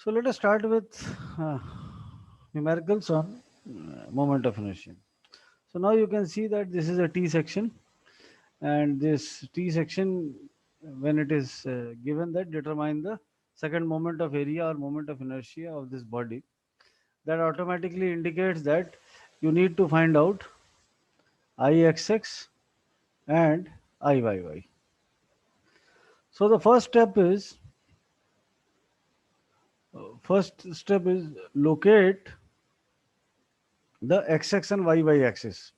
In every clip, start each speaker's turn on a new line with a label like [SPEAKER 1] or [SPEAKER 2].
[SPEAKER 1] So let us start with uh, numericals on moment of inertia. So now you can see that this is a T section, and this T section, when it is given, that determine the second moment of area or moment of inertia of this body, that automatically indicates that you need to find out Ixx and Iyy. So the first step is locate the x-axis and y axis.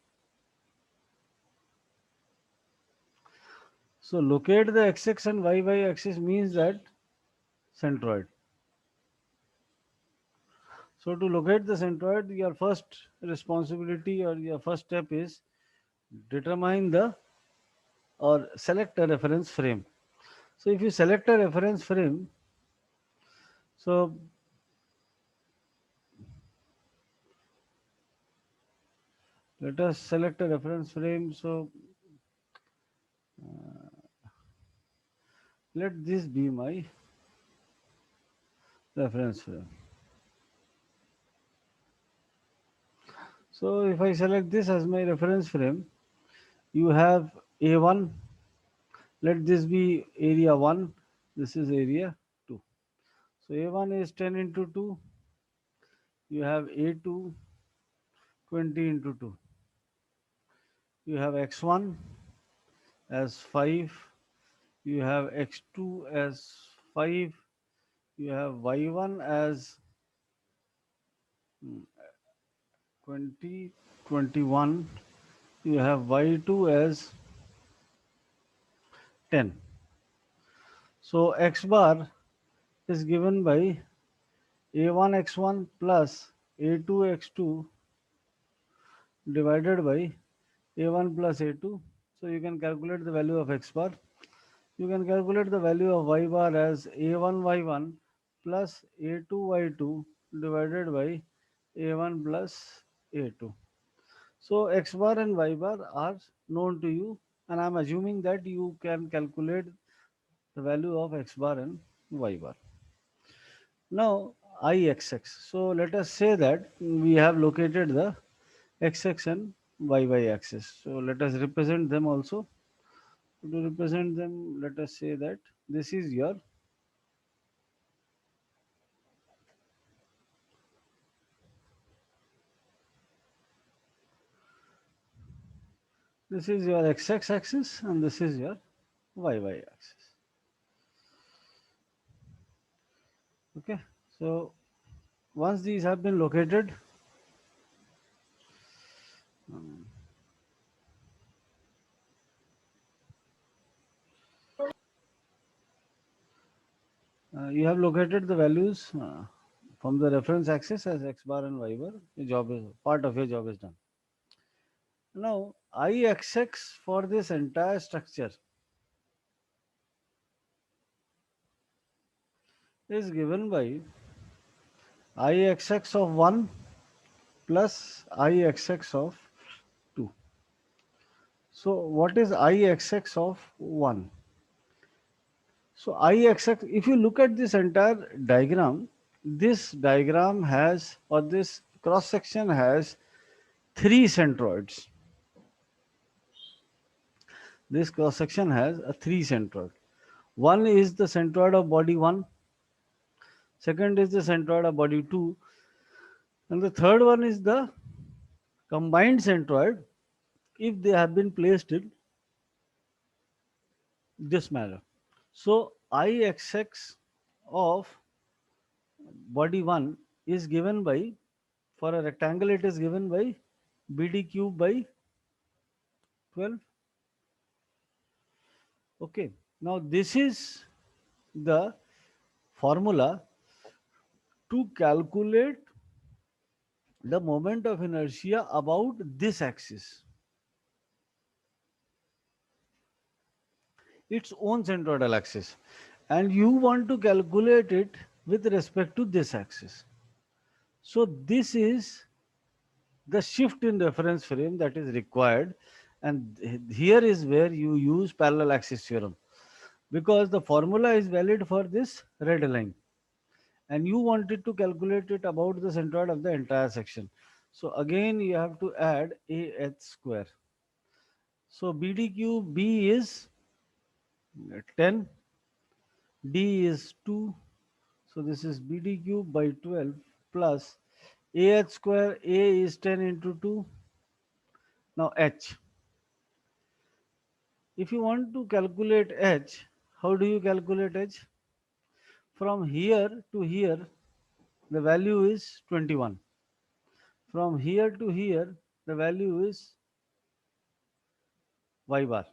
[SPEAKER 1] So locate the x-axis and y axis means that centroid. So to locate the centroid, your first responsibility or your first step is determine the or select a reference frame. So if you select a reference frame, so let us select a reference frame. So let this be my reference frame. So if I select this as my reference frame, you have A1. Let this be area 1. This is area 2. So A1 is 10 into 2. You have A2 20 into 2. You have X1 as 5. You have X2 as 5. You have Y1 as 20, 21. You have Y2 as 10. So X bar is given by A1 X1 plus A2 X2 divided by A1 plus A2. So you can calculate the value of X bar. You can calculate the value of Y bar as A1 Y1 plus A2 Y2 divided by A1 plus A2. So X bar and Y bar are known to you, and I'm assuming that you can calculate the value of X bar and Y bar. Now Ixx. So let us say that we have located the X and Y axis. So let us represent them also. To represent them, let us say that this is your x axis and this is your y axis. Okay. So once these have been located, you have located the values from the reference axis as x bar and y bar. Your job is part of your job is done. Now Ixx for this entire structure is given by Ixx of 1 plus Ixx of 2. So what is Ixx of 1? So Ixx, if you look at this entire diagram, this diagram has, or this cross section has three centroids. This cross section has a three centroid. One is the centroid of body 1, second is the centroid of body 2, and the third one is the combined centroid if they have been placed in this manner. So Ixx of body 1 is given by, for a rectangle it is given by BD cube by 12. Okay. Now this is the formula to calculate the moment of inertia about this axis, its own centroidal axis, and you want to calculate it with respect to this axis. So this is the shift in reference frame that is required, and here is where you use parallel axis theorem, because the formula is valid for this red line and you wanted to calculate it about the centroid of the entire section. So again you have to add AH square. So BD cube, B is 10, D is 2, so this is BD cube by 12 plus AH square, A is 10 into 2. Now H. If you want to calculate H, how do you calculate H? From here to here, the value is 21. From here to here, the value is y bar.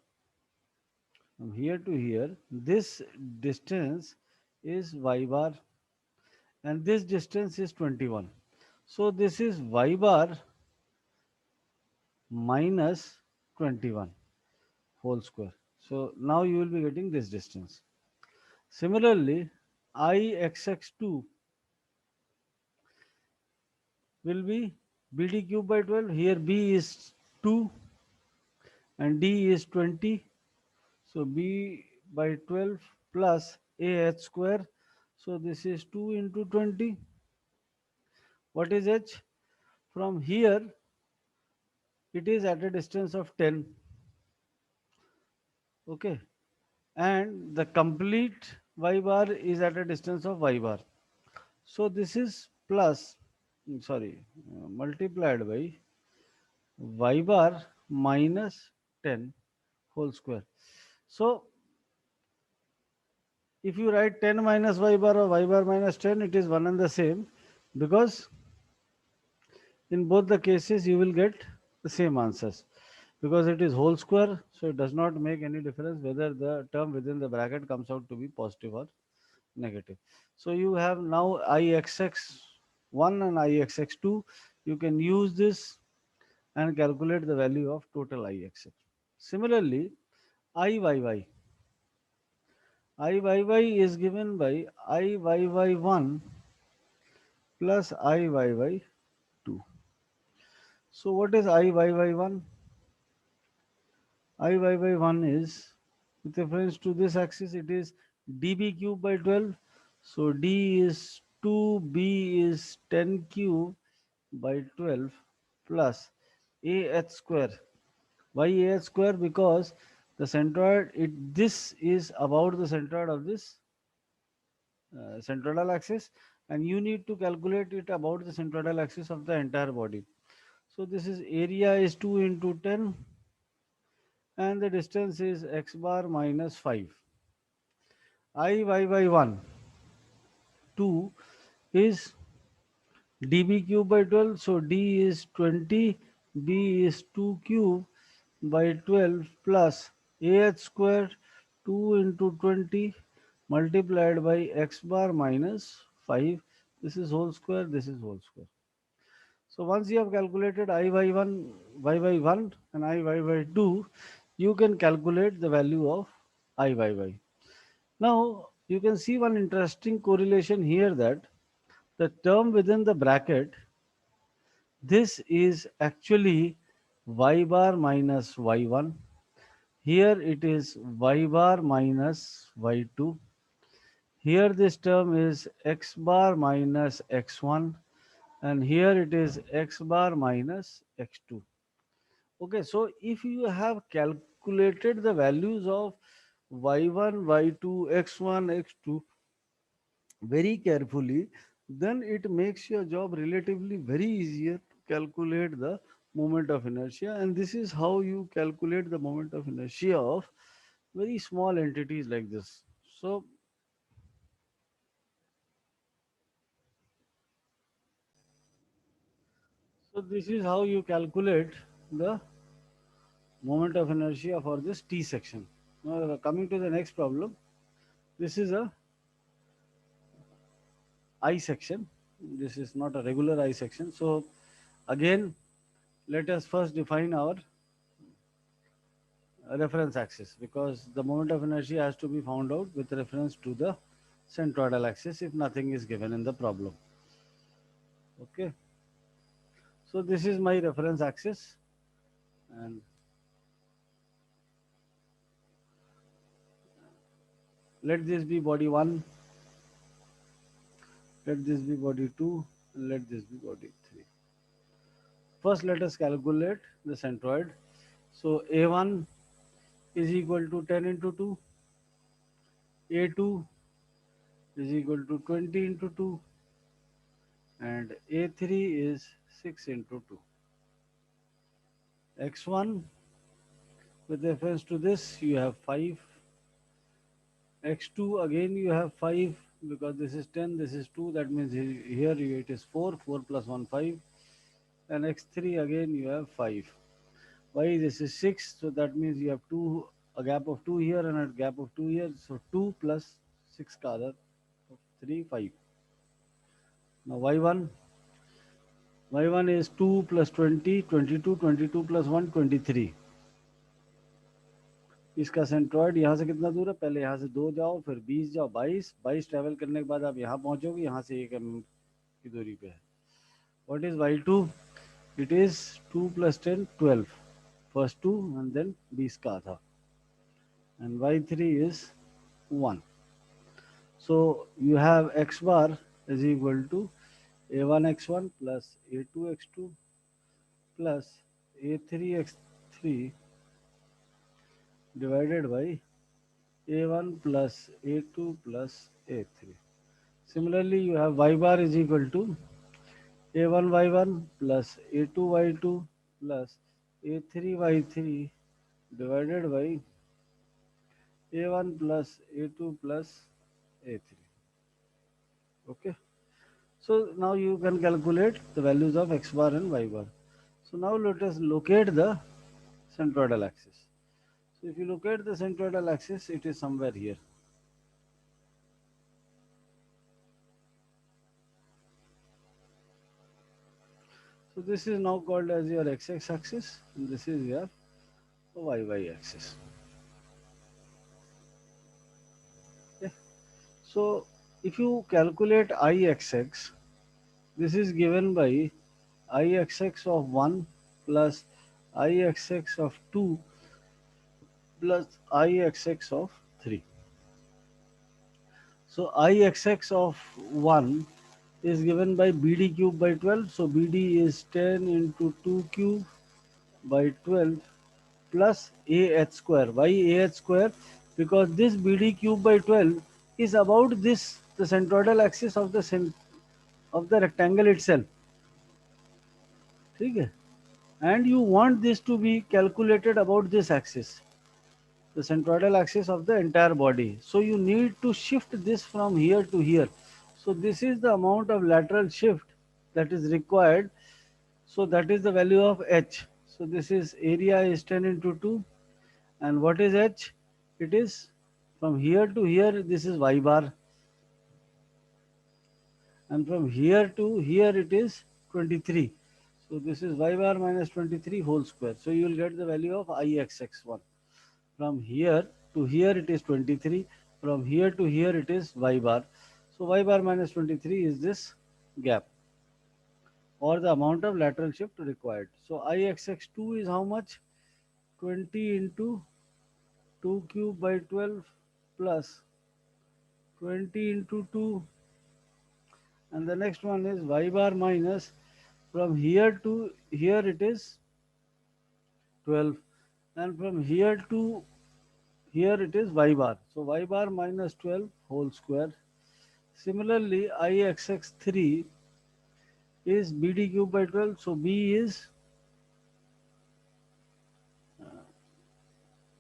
[SPEAKER 1] From here to here, this distance is y bar and this distance is 21. So this is y bar minus 21 whole square. So now you will be getting this distance. Similarly, Ixx2 will be BD cube by 12. Here B is 2 and D is 20. So B by 12 plus AH square. So this is 2 into 20. What is H? From here, it is at a distance of 10. Okay. And the complete y bar is at a distance of y bar. So this is plus, multiplied by y bar minus 10 whole square. So if you write 10 minus y bar or y bar minus 10, it is one and the same, because in both the cases you will get the same answers, because it is whole square, so it does not make any difference whether the term within the bracket comes out to be positive or negative. So you have now Ixx1 and Ixx2. You can use this and calculate the value of total Ixx. Similarly, Iyy. Iyy is given by Iyy1 plus Iyy2. So what is Iyy1? Iyy1 is, with reference to this axis, it is dB cube by 12. So D is 2, B is 10 cube by 12 plus AH square. Why AH square? Because the centroid, this is about the centroid of this centroidal axis, and you need to calculate it about the centroidal axis of the entire body. So this is area is 2 into 10 and the distance is x bar minus 5. Iyy1 2 is dB cube by 12. So D is 20, B is 2 cube by 12 plus AH square 2 into 20 multiplied by x bar minus 5. This is whole square, this is whole square. So once you have calculated Iyy1, Iyy1 and Iyy2, you can calculate the value of Iyy. Now you can see one interesting correlation here, that the term within the bracket, this is actually y bar minus y1. Here it is y bar minus y2. Here this term is x bar minus x1, and here it is x bar minus x2. Okay, so if you have calculated the values of y1, y2, x1, x2 very carefully, then it makes your job relatively very easier to calculate the moment of inertia. And this is how you calculate the moment of inertia of very small entities like this. So this is how you calculate the moment of inertia for this T section. Now coming to the next problem, this is a I section. This is not a regular I section. So again, let us first define our reference axis, because the moment of inertia has to be found out with reference to the centroidal axis if nothing is given in the problem. Okay. So this is my reference axis, and let this be body 1, Let this be body 2 and let this be body 3. First, let us calculate the centroid. So A1 is equal to 10 into 2, A2 is equal to 20 into 2, and A3 is 6 into 2. X1, with reference to this, you have 5. X2, again you have 5, because this is 10, this is 2, that means here it is 4, 4 plus 1, 5. And X3, again you have 5. Why this is 6? So that means you have 2, a gap of 2 here and a gap of 2 here. So 2 plus 6 ka other, 3, 5. Now y1 is 2 plus 20, 22, 22 plus 1, 23. इसका centroid यहाँ से कितना दूर है? पहले यहाँ से 2 जाओ, फिर 20 जाओ, 22, 22 ट्रैवल करने के बाद आप यहाँ पहुँचोगे, यहाँ से 1 mm की दूरी पे है. What is y2? It is 2 plus 10, 12. First 2 and then 20 का था. And y3 is 1. So you have x bar is equal to a1 x1 plus a2 x2 plus a3 x3 divided by a1 plus a2 plus a3. Similarly, you have y bar is equal to a1 y1 plus a2 y2 plus a3 y3 divided by a1 plus a2 plus a3. Okay. So now you can calculate the values of x bar and y bar. So now let us locate the centroidal axis. So if you locate the centroidal axis, it is somewhere here. So this is now called as your x-x axis and this is your y-y axis. Okay. So if you calculate ixx, this is given by ixx of 1 plus ixx of 2 plus ixx of 3. So ixx of 1 is given by bd cube by 12. So bd is 10 into 2 cube by 12 plus ah square. Why ah square? Because this bd cube by 12 is about this, the centroidal axis of the rectangle itself. ठीक है? And you want this to be calculated about this axis, the centroidal axis of the entire body. So you need to shift this from here to here. So this is the amount of lateral shift that is required. So that is the value of h. So this is area is 10 into 2. And what is h? It is from here to here, this is y bar. And from here to here it is 23. So this is y bar minus 23 whole square. So you will get the value of ixx1. From here to here it is 23. From here to here it is y bar. So y bar minus 23 is this gap or the amount of lateral shift required. So ixx2 is how much? 20 into 2 cube by 12 plus 20 into 2, and the next one is y bar minus, from here to here it is 12, and from here to here it is y bar. So y bar minus 12 whole square. Similarly, ixx3 is bd cube by 12. So b is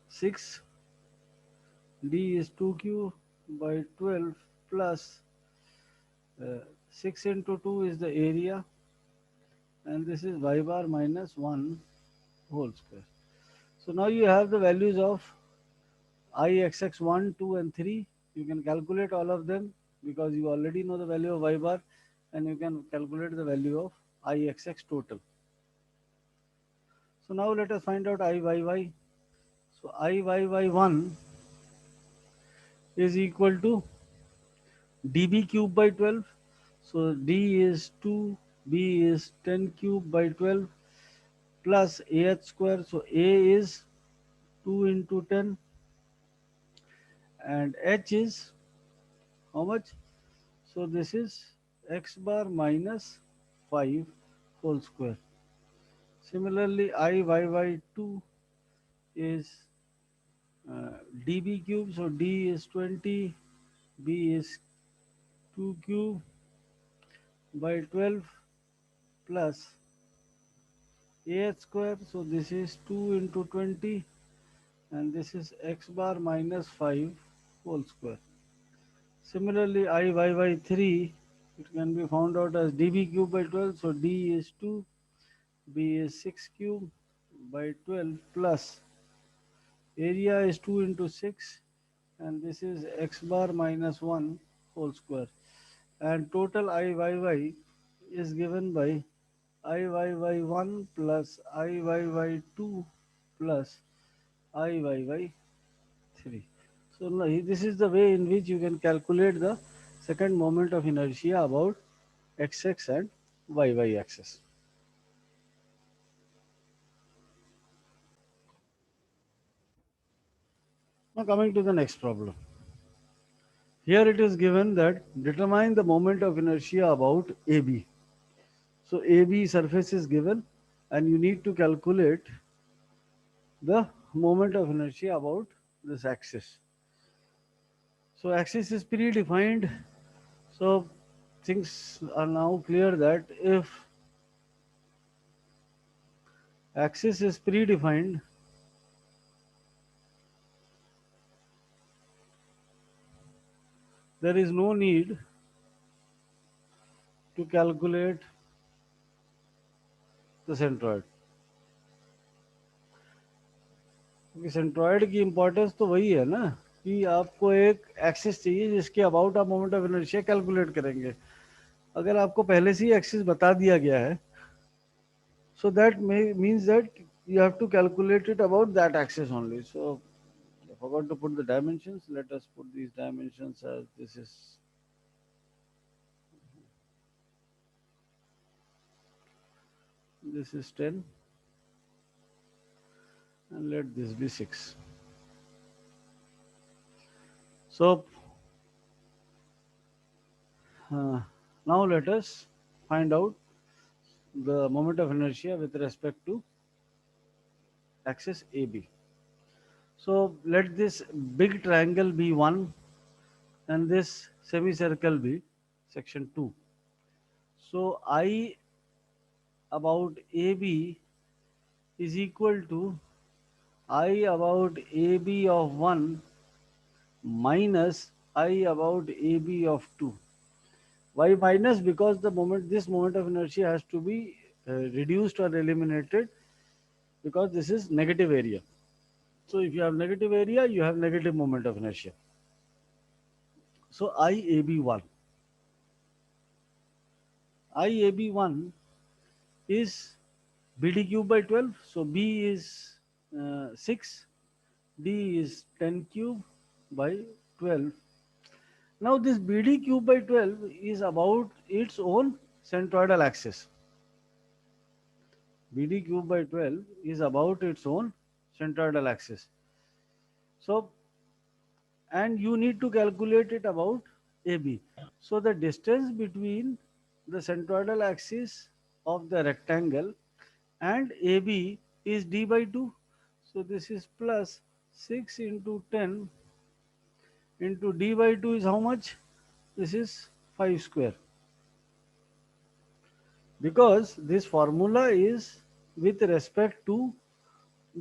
[SPEAKER 1] 6, d is 2 cube by 12 plus 6 into 2 is the area, and this is y bar minus 1 whole square. So now you have the values of ixx1, 2 and 3. You can calculate all of them because you already know the value of y bar, and you can calculate the value of ixx total. So now let us find out iyy. So iyy1 is equal to db cube by 12. So d is 2, b is 10 cube by 12 plus ah square. So a is 2 into 10 and h is how much? So this is x bar minus 5 whole square. Similarly, IYY2 is dB cube, so D is 20, B is 2 cube by 12 plus AH square, so this is 2 into 20 and this is x bar minus 5 whole square. Similarly, IYY3, it can be found out as dB cube by 12, so D is 2, B is 6 cube by 12 plus area is 2 into 6 and this is x bar minus 1 whole square. And total IYY is given by IYY1 plus IYY2 plus IYY3. So now this is the way in which you can calculate the second moment of inertia about x-axis and y-y axis. Now coming to the next problem. Here it is given that determine the moment of inertia about AB. So AB surface is given and you need to calculate the moment of inertia about this axis. So axis is predefined. So things are now clear that if axis is predefined, there is no need to calculate the centroid. क्योंकि centroid की importance तो वही है ना कि आपको एक axis चाहिए जिसके अबाउट आप मोमेंट ऑफ इनर्शिया कैलकुलेट करेंगे. अगर आपको पहले से ही एक्सिस बता दिया गया है, so that means that you have to calculate it about that axis only. So I forgot to put the dimensions. Let us put these dimensions as this is 10 and let this be 6. So now let us find out the moment of inertia with respect to axis AB. So let this big triangle be 1 and this semicircle be section 2. So I about AB is equal to I about AB of 1 minus I about AB of 2. Why minus? Because this moment of inertia has to be reduced or eliminated because this is negative area. So if you have negative area, you have negative moment of inertia. So IAB1. IAB1 is BD cube by 12. So B is 6, D is 10 cube by 12. Now this BD cube by 12 is about its own centroidal axis. BD cube by 12 is about its own centroidal axis. So, and you need to calculate it about AB. So the distance between the centroidal axis of the rectangle and AB is D by 2. So this is plus 6 into 10 into D by 2 is how much? This is 5 square. Because this formula is with respect to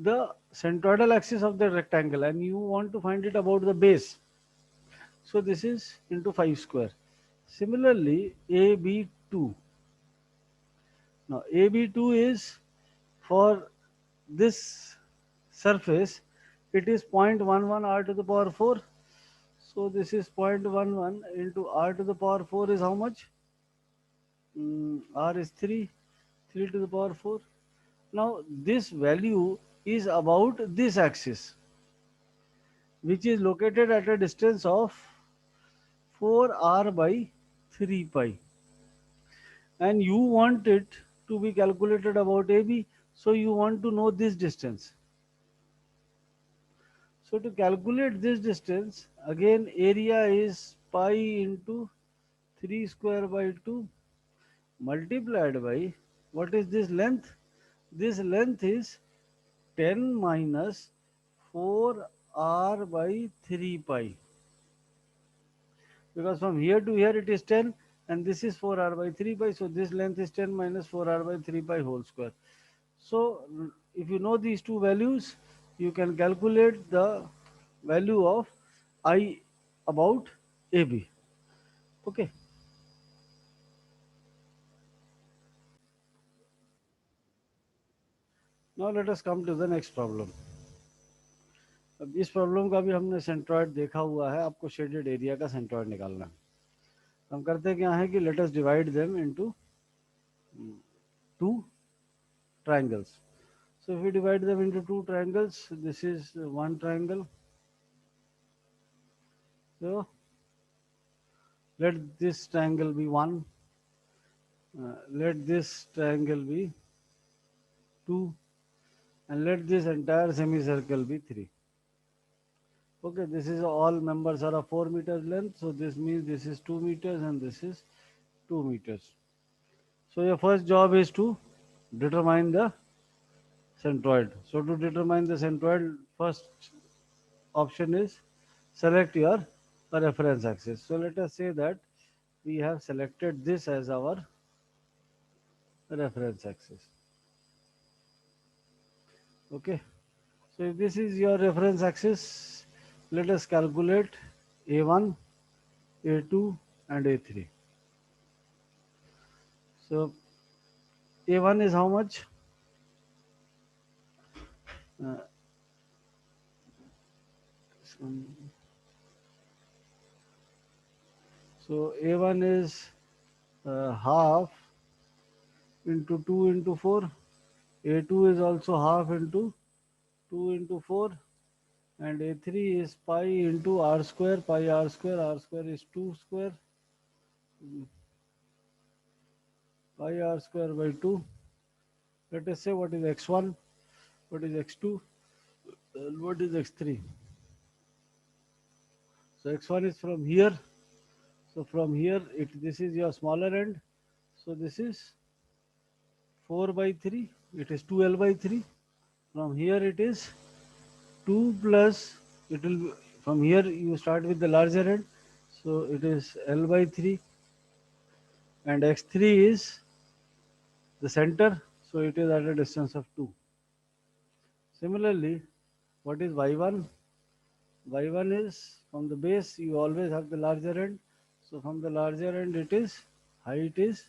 [SPEAKER 1] the centroidal axis of the rectangle and you want to find it about the base. So this is into 5 square. Similarly, AB2. Now AB2 is for this surface, it is 0.11 r to the power 4. So this is 0.11 into r to the power 4 is how much? R is 3, 3 to the power 4. Now this value is about this axis, which is located at a distance of 4r by 3 pi. And you want it to be calculated about AB, so you want to know this distance. So to calculate this distance, again area is pi into 3 square by 2 multiplied by, what is this length? This length is 10 minus 4r by 3 pi. Because from here to here it is 10 and this is 4r by 3 pi. So this length is 10 minus 4r by 3 pi whole square. So if you know these two values, you can calculate the value of I about AB. Okay. Now let us come to the next problem. अब इस problem का भी हमने centroid देखा हुआ है, आपको shaded area का सेंट्रॉइड निकालना है। हम करते क्या है कि let us divide them into two triangles. So if we divide them into two triangles, this is one triangle. So let this triangle be 1, let this triangle be 2, and let this entire semicircle be 3. Okay, this is all members are of 4 meters length, so this means this is 2 meters and this is 2 meters. So your first job is to determine the centroid. So to determine the centroid, first option is select your reference axis. So let us say that we have selected this as our reference axis. Okay. So if this is your reference axis, let us calculate A1, A2 and A3. So A1 is how much? Uh, so A1 is half into 2 into 4. A2 is also half into 2 into 4. And A3 is pi into r square, pi r square is 2 square, pi r square by 2. Let us say what is x1, what is x2, and what is x3. So x1 is from here. So from here, this is your smaller end. So this is 4 by 3. It is 2l by 3. From here it is 2 plus, it will be, from here you start with the larger end. So it is l by 3. And x3 is the center. So it is at a distance of 2. Similarly, what is y1? Y1 is from the base, you always have the larger end. So from the larger end, it is height is,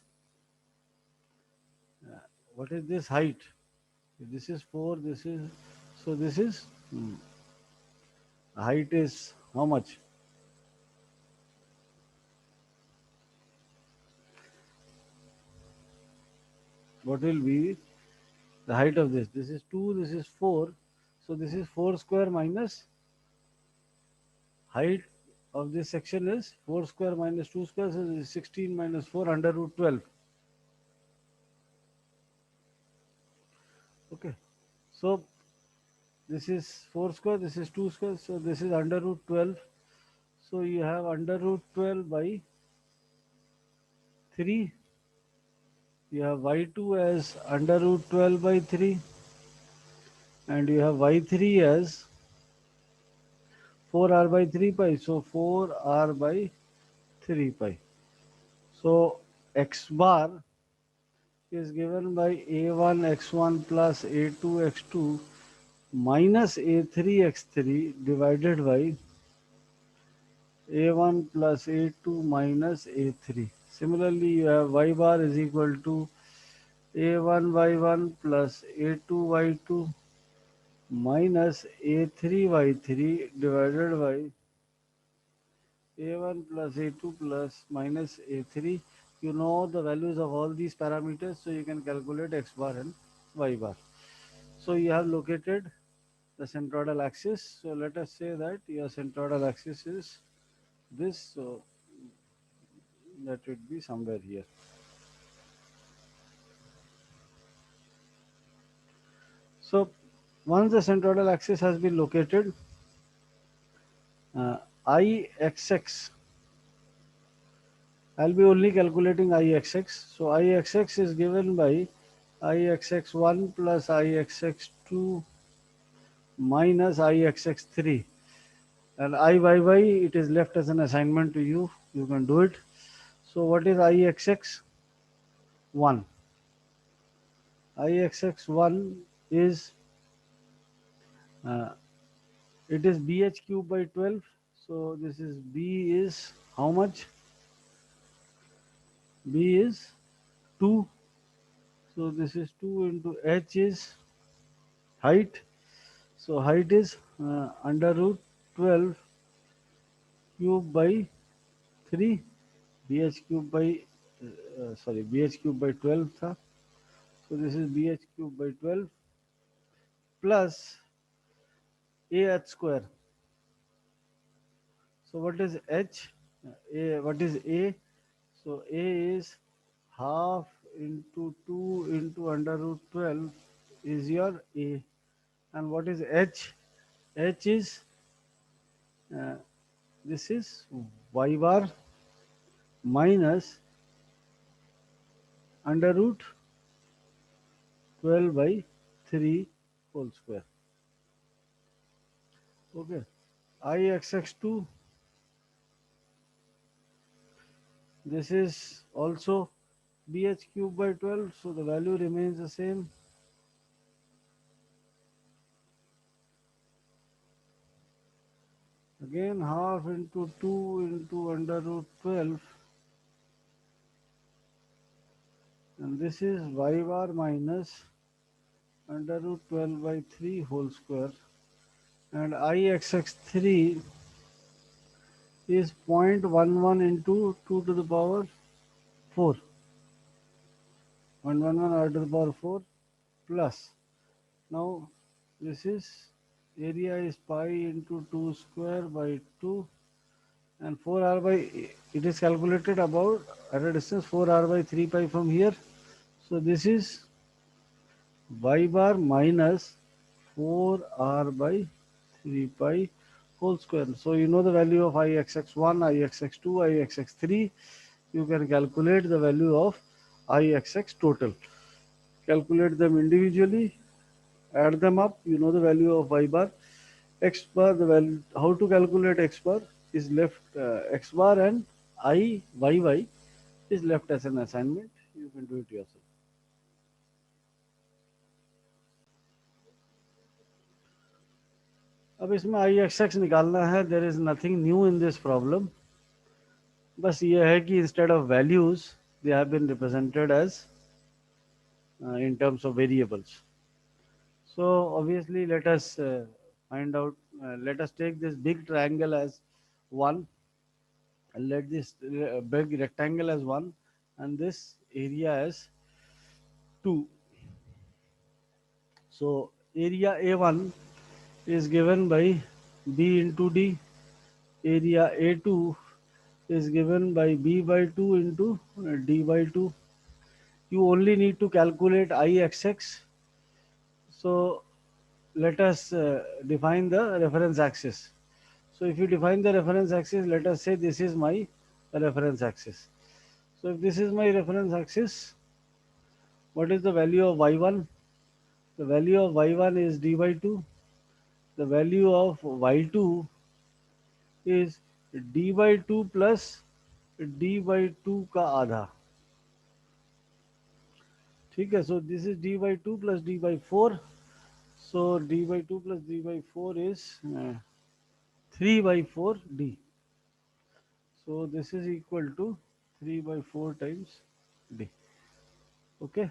[SPEAKER 1] what is this height? This is 4, this is, so this is, height is how much? What will be the height of this? This is 2, this is 4. So this is 4 square minus height of this section is 4 square minus 2 square, so this is 16 minus 4 under root 12. Okay. So this is 4 square, this is 2 square, so this is under root 12. So you have under root 12 by 3. You have y2 as under root 12 by 3. And you have y3 as 4r by 3 pi. So 4r by 3 pi. So x bar is given by a1 x1 plus a2 x2 minus a3 x3 divided by a1 plus a2 minus a3. Similarly, you have y bar is equal to a1 y1 plus a2 y2 minus a3 y3 divided by a1 plus a2 plus minus a3. You know the values of all these parameters, so you can calculate x bar and y bar. So you have located the centroidal axis. So let us say that your centroidal axis is this, so that would be somewhere here. So once the centroidal axis has been located, Ixx I'll be only calculating Ixx. So Ixx is given by Ixx1 plus Ixx2 minus Ixx3. And Iyy, it is left as an assignment to you. You can do it. So what is Ixx1? Ixx1 is, uh, it is BH cube by 12. So this is B is how much? B is 2. So this is 2 into H is height. So height is under root 12 cube by 3. BH cube by, BH cube by 12 tha. So this is BH cube by 12 plus AH square. So what is H? What is A? So A is half into 2 into under root 12 is your A. And what is H? H is, uh, this is y bar minus under root 12 by 3 whole square. Okay. Ixx2, this is also BH cube by 12, so the value remains the same. Again, half into 2 into under root 12, and this is y bar minus under root 12 by 3 whole square. And Ixx3 is 0.11 into 2 to the power 4. 0.11 r to the power 4 plus. Now this is, area is pi into 2 square by 2, and 4r by, it is calculated about at a distance 4r by 3 pi from here. So this is y bar minus 4r by 3 pi whole square. So you know the value of Ixx1, Ixx2, Ixx3. You can calculate the value of Ixx total. Calculate them individually, add them up, you know the value of y bar. X bar, the value, how to calculate x bar is left, x bar and Iyy is left as an assignment. You can do it yourself. अब इसमें Ixx निकालना है. There is nothing new in this problem. बस ये है कि instead of values they have been represented as in terms of variables. So obviously let us find out, let us take this big triangle as 1, and let this big rectangle as 1, and this area as 2. So area A1 is given by B into D. Area A2 is given by B by 2 into D by 2. You only need to calculate Ixx. So let us define the reference axis. So if you define the reference axis, let us say this is my reference axis. So if this is my reference axis, what is the value of y1? The value of y1 is d by 2. The value of y2 is d by 2 plus d by 2 का आधा. ठीक है. So this is d by 2 plus d by 4. So d by 2 plus d by 4 is 3 by 4 d. So this is equal to 3 by 4 times d. Okay.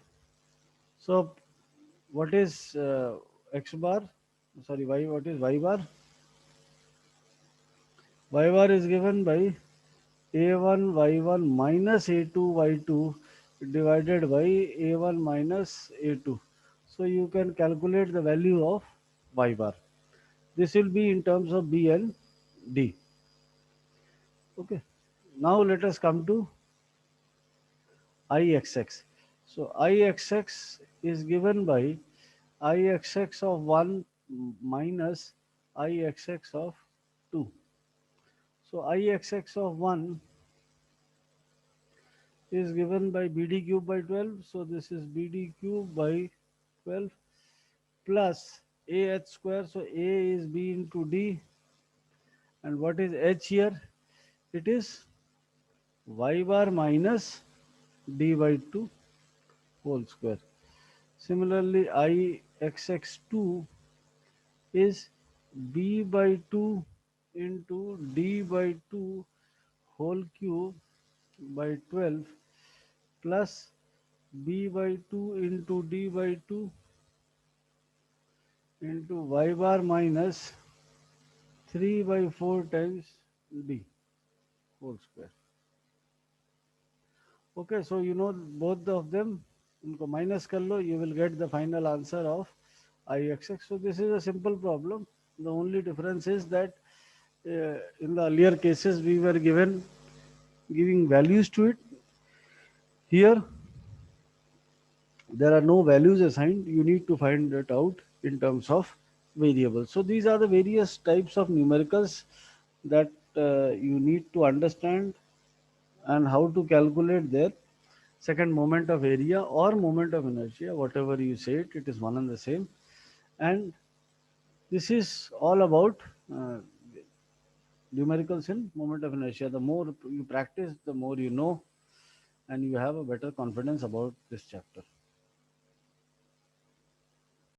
[SPEAKER 1] So what is x bar? Sorry, y. What is y bar? Y bar is given by a1 y1 minus a2 y2 divided by a1 minus a2. So you can calculate the value of y bar. This will be in terms of b and d. Okay. Now let us come to Ixx. So Ixx is given by Ixx of 1 minus Ixx of 2. So Ixx of 1 is given by BD cube by 12. So this is BD cube by 12 plus AH square. So A is B into D. And what is H here? It is Y bar minus D by 2 whole square. Similarly, IXX2 is B by 2 into D by 2 whole cube by 12 plus B by 2 into D by 2 into Y bar minus 3 by 4 times D whole square. Okay, so you know both of them, उनको minus कर लो, you will get the final answer of IXX. So this is a simple problem. The only difference is that in the earlier cases we were giving values to it. Here there are no values assigned. You need to find it out in terms of variables. So these are the various types of numericals that you need to understand, and how to calculate their second moment of area or moment of inertia, whatever you say it, it is one and the same. And this is all about numericals in moment of inertia. The more you practice, the more you know, and you have a better confidence about this chapter.